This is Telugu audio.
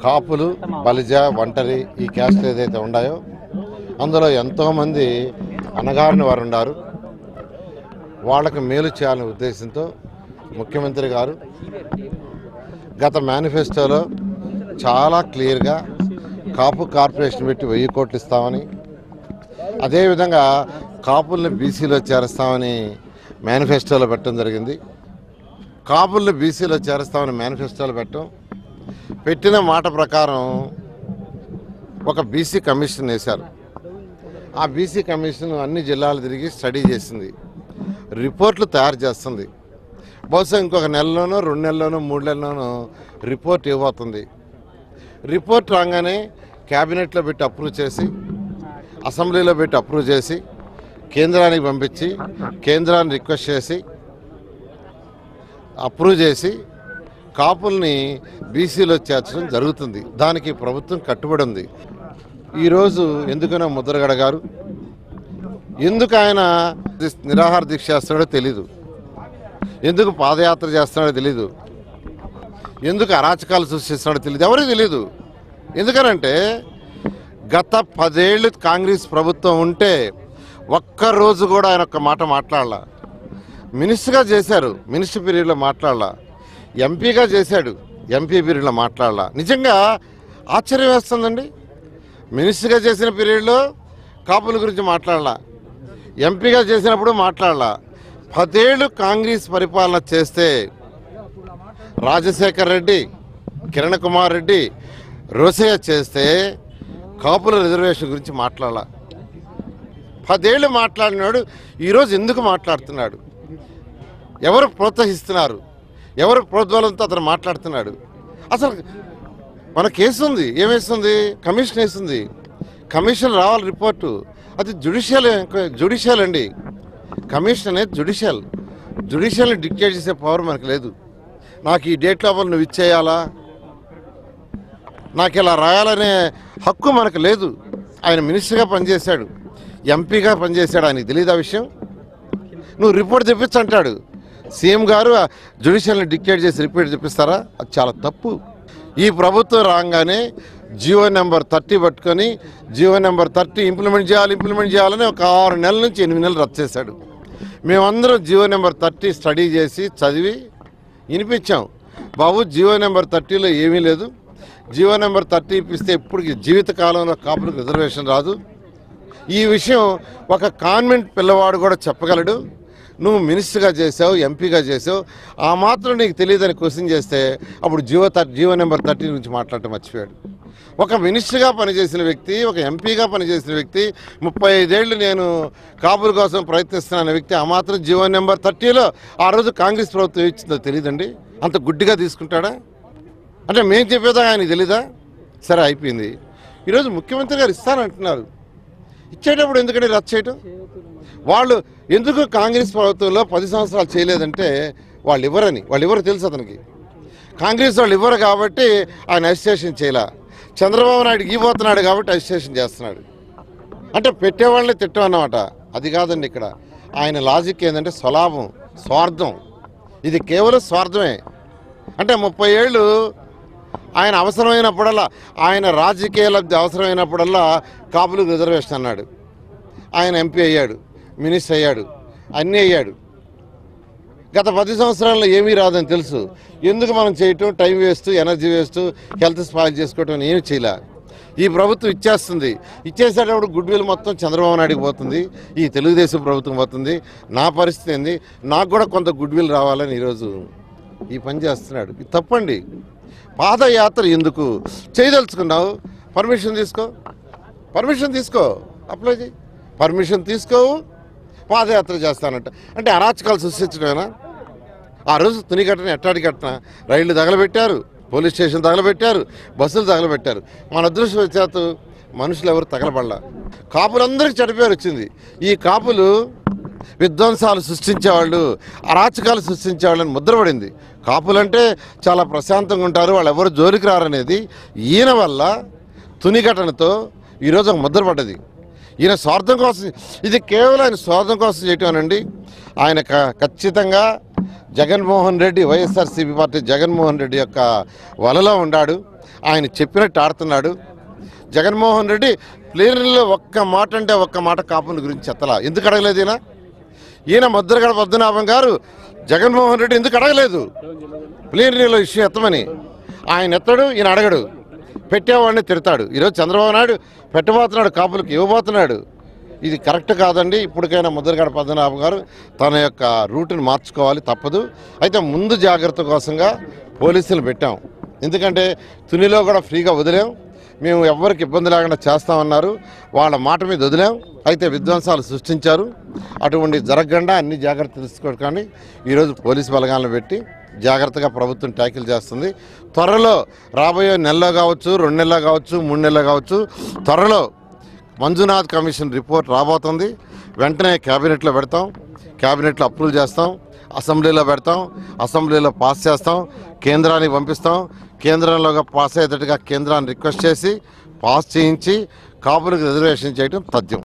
కాపులు, బలిజ, ఒంటరి ఈ క్యాస్ట్లు ఏదైతే ఉన్నాయో అందులో ఎంతోమంది అణగారిన వారు ఉన్నారు. వాళ్ళకి మేలు చేయాలనే ఉద్దేశంతో ముఖ్యమంత్రి గారు గత మేనిఫెస్టోలో చాలా క్లియర్గా కాపు కార్పొరేషన్ పెట్టి 1000 కోట్లు ఇస్తామని, అదేవిధంగా కాపుల్ని బీసీలో చేరుస్తామని మేనిఫెస్టోలో పెట్టడం జరిగింది. కాపుల్ని బీసీలో చేరుస్తామని మేనిఫెస్టోలో పెట్టిన మాట ప్రకారం ఒక బీసీ కమిషన్ వేశారు. ఆ బీసీ కమిషన్ అన్ని జిల్లాలు తిరిగి స్టడీ చేసింది, రిపోర్ట్లు తయారు చేస్తుంది. బహుశా ఇంకొక నెలలోనో 2 నెలల్లోనో 3 నెలల్లోనో రిపోర్ట్ ఇవ్వబోతుంది. రిపోర్ట్ రాగానే క్యాబినెట్లో పెట్టి అప్రూవ్ చేసి, అసెంబ్లీలో పెట్టి అప్రూవ్ చేసి, కేంద్రానికి పంపించి, కేంద్రాన్ని రిక్వెస్ట్ చేసి అప్రూవ్ చేసి కాపుల్ని బీసీలో చేర్చడం జరుగుతుంది. దానికి ప్రభుత్వం కట్టుబడి ఉంది. ఈరోజు ఎందుకనో ముద్రగడ గారు ఎందుకు ఆయన నిరాహార దీక్ష చేస్తున్నాడో తెలీదు, ఎందుకు పాదయాత్ర చేస్తున్నాడో తెలీదు, ఎందుకు అరాచకాలు సృష్టిస్తున్నాడో తెలియదు, ఎవరికి తెలీదు. ఎందుకనంటే గత 10 ఏళ్ళు కాంగ్రెస్ ప్రభుత్వం ఉంటే ఒక్కరోజు కూడా ఆయన ఒక్క మాట మాట్లాడాల. మినిస్టర్గా చేశారు, మినిస్టర్ పీరియడ్లో మాట్లాడాల. ఎంపీగా చేశాడు, ఎంపీ పీరియడ్లో మాట్లాడాల. నిజంగా ఆశ్చర్యం వేస్తుందండి. మినిస్టర్గా చేసిన పీరియడ్లో కాపుల గురించి మాట్లాడాల, ఎంపీగా చేసినప్పుడు మాట్లాడాల. 10 ఏళ్ళు కాంగ్రెస్ పరిపాలన చేస్తే రాజశేఖర్ రెడ్డి, కిరణ్ కుమార్ రెడ్డి, రోసయ్య చేస్తే కాపుల రిజర్వేషన్ గురించి మాట్లాడాల. 10 ఏళ్ళు మాట్లాడినాడు. ఈరోజు ఎందుకు మాట్లాడుతున్నాడు? ఎవరు ప్రోత్సహిస్తున్నారు? ఎవరు ప్రోద్బలంతో అతను మాట్లాడుతున్నాడు? అసలు మన కేసు ఉంది, ఏమేస్తుంది? కమిషన్ వేస్తుంది. కమిషన్ రావాలి రిపోర్టు. అది జ్యుడిషియల్ అండి. కమిషన్ అనేది జ్యుడిషియల్ని డిక్టేట్ చేసే పవర్ మనకు లేదు. నాకు ఈ డేట్ లోపల నువ్వు ఇచ్చేయాలా, నాకు ఇలా రాయాలనే హక్కు మనకు లేదు. ఆయన మినిస్టర్గా పనిచేశాడు, ఎంపీగా పనిచేశాడు, ఆయనకి తెలియదు ఆ విషయం. నువ్వు రిపోర్ట్ తెప్పించంటాడు. సీఎం గారు జ్యుడిషియల్ని డిక్టేట్ చేసి రిపోర్ట్ తెప్పిస్తారా? అది చాలా తప్పు. ఈ ప్రభుత్వం రాగానే జీవో నెంబర్ 30 పట్టుకొని జీవో నెంబర్ 30 ఇంప్లిమెంట్ చేయాలని ఒక 6 నెలల నుంచి 8 నెలలు రద్దు చేశాడు. మేమందరం జీవో నెంబర్ 30 స్టడీ చేసి చదివి వినిపించాం. బాబు జీవో నెంబర్ 30లో ఏమీ లేదు, జీవో నెంబర్ 30 ఇప్పిస్తే ఇప్పటికి జీవితకాలంలో కాపులకు రిజర్వేషన్ రాదు. ఈ విషయం ఒక కాన్వెంట్ పిల్లవాడు కూడా చెప్పగలడు. నువ్వు మినిస్టర్గా చేసావు, ఎంపీగా చేసావు, ఆ మాత్రం నీకు తెలియదని క్వశ్చన్ చేస్తే అప్పుడు జీవో నెంబర్ 30 గురించి మాట్లాడటం మర్చిపోయాడు. ఒక మినిస్టర్గా పనిచేసిన వ్యక్తి, ఒక ఎంపీగా పనిచేసిన వ్యక్తి, 35 ఏళ్ళు నేను కాపుల కోసం ప్రయత్నిస్తున్న వ్యక్తి ఆ మాత్రం జీవో నెంబర్ 30లో ఆ రోజు కాంగ్రెస్ ప్రభుత్వం ఇచ్చిందో తెలియదండి. అంత గుడ్డిగా తీసుకుంటాడా? అంటే మేము చెప్పేదా ఆయనకి తెలీదా? సరే అయిపోయింది. ఈరోజు ముఖ్యమంత్రి గారు ఇస్తానంటున్నారు. ఇచ్చేటప్పుడు ఎందుకంటే రద్దు చేయటం? వాళ్ళు ఎందుకు కాంగ్రెస్ ప్రభుత్వంలో 10 సంవత్సరాలు చేయలేదంటే వాళ్ళు ఇవ్వరు తెలుసు అతనికి. కాంగ్రెస్ వాళ్ళు ఇవ్వరు కాబట్టి ఆయన అజిటేషన్ చేయలే. చంద్రబాబు నాయుడుకి ఇవ్వబోతున్నాడు కాబట్టి అజిటేషన్ చేస్తున్నాడు. అంటే పెట్టేవాళ్ళని తిట్టమన్నమాట. అది కాదండి ఇక్కడ ఆయన లాజిక్ ఏంటంటే స్వలాభం, స్వార్థం. ఇది కేవలం స్వార్థమే. అంటే 30 ఏళ్ళు ఆయన అవసరమైనప్పుడల్లా, ఆయన రాజకీయ లబ్ధి అవసరమైనప్పుడల్లా కాపులకు రిజర్వేషన్ అన్నాడు. ఆయన ఎంపీ అయ్యాడు, మినిస్టర్ అయ్యాడు, అన్నీ అయ్యాడు. గత 10 సంవత్సరాల్లో ఏమీ రాదని తెలుసు. ఎందుకు మనం చేయటం? Time waste, energy waste, health spoil చేసుకోవటం ఏమి చేయలే. ఈ ప్రభుత్వం ఇచ్చేస్తుంది. ఇచ్చేసేటప్పుడు గుడ్ విల్ మొత్తం చంద్రబాబు నాయుడుకి పోతుంది, ఈ తెలుగుదేశం ప్రభుత్వం పోతుంది. నా పరిస్థితి ఏంది? నాకు కూడా కొంత గుడ్ విల్ రావాలని ఈరోజు ఈ పని చేస్తున్నాడు. ఇది తప్పండి. పాదయాత్ర ఎందుకు చేయదలుచుకున్నావు? పర్మిషన్ తీసుకో, అప్లై చేయి. పర్మిషన్ తీసుకోవు, పాదయాత్ర చేస్తానంట. అంటే అరాచకాలు సృష్టించడమేనా? ఆ రోజు తునికట్టన ఎట్టాడి కట్టిన రైళ్లు తగలబెట్టారు, పోలీస్ స్టేషన్ తగలబెట్టారు, బస్సులు తగలబెట్టారు. మన అదృష్టవశాత్తు మనుషులు ఎవరు తగలబడలా. కాపులందరికీ చెడ్డ వచ్చింది. ఈ కాపులు విధ్వంసాలు సృష్టించేవాళ్ళు, అరాచకాలు సృష్టించేవాళ్ళని ముద్రపడింది. కాపులంటే చాలా ప్రశాంతంగా ఉంటారు, వాళ్ళు ఎవరు జోలికి రారనేది ఈయన వల్ల తునిఘటనతో ఈరోజు ఒక ముద్రపడ్డది. ఈయన స్వార్థం కోసం, ఇది కేవలం ఆయన స్వార్థం కోసం చేయటమేనండి. ఆయన ఖచ్చితంగా జగన్మోహన్ రెడ్డి, వైఎస్ఆర్సీపీ పార్టీ జగన్మోహన్ రెడ్డి యొక్క వలలో ఉన్నాడు. ఆయన చెప్పినట్టు ఆడుతున్నాడు. జగన్మోహన్ రెడ్డి ప్లీనరీలో ఒక్క మాట అంటే ఒక్క మాట కాపుల గురించి ఎత్తలా. ఎందుకు అడగలేదు ఈయన ముద్రగడ పద్మనాభం గారు జగన్మోహన్ రెడ్డి ఎందుకు అడగలేదు ప్లీనరీలో ఇష్యూ ఎత్తమని? ఆయన ఎత్తడు, ఈయన అడగడు, పెట్టేవాడిని తిడతాడు. ఈరోజు చంద్రబాబు నాయుడు పెట్టబోతున్నాడు, కాపులకు ఇవ్వబోతున్నాడు. ఇది కరెక్ట్ కాదండి. ఇప్పటికైనా ముద్రగడ పద్మనాభం గారు తన యొక్క రూట్ని మార్చుకోవాలి, తప్పదు. అయితే ముందు జాగ్రత్త కోసంగా పోలీసులు పెట్టాం. ఎందుకంటే తునిలో కూడా ఫ్రీగా వదిలేం, మేము ఎవరికి ఇబ్బంది లేకుండా చేస్తామన్నారు. వాళ్ళ మాట మీద వదిలాం. అయితే విధ్వంసాలు సృష్టించారు. అటువంటి జరగకుండా అన్ని జాగ్రత్తలు తీసుకోవడానికి ఈరోజు పోలీసు బలగాలను పెట్టి జాగ్రత్తగా ప్రభుత్వం ట్యాకిల్ చేస్తుంది. త్వరలో రాబోయే నెలలో కావచ్చు, 2 నెలల్లో కావచ్చు, 3 నెలల్లో కావచ్చు, త్వరలో మంజునాథ్ కమిషన్ రిపోర్ట్ రాబోతుంది. వెంటనే క్యాబినెట్లో పెడతాం, క్యాబినెట్లో అప్రూవ్ చేస్తాం, అసెంబ్లీలో పెడతాం, అసెంబ్లీలో పాస్ చేస్తాం, కేంద్రానికి పంపిస్తాం. కేంద్రంలోగా పాస్ అయ్యేటట్టుగా కేంద్రాన్ని రిక్వెస్ట్ చేసి పాస్ చేయించి కాపులకు రిజర్వేషన్ చేయడం తథ్యం.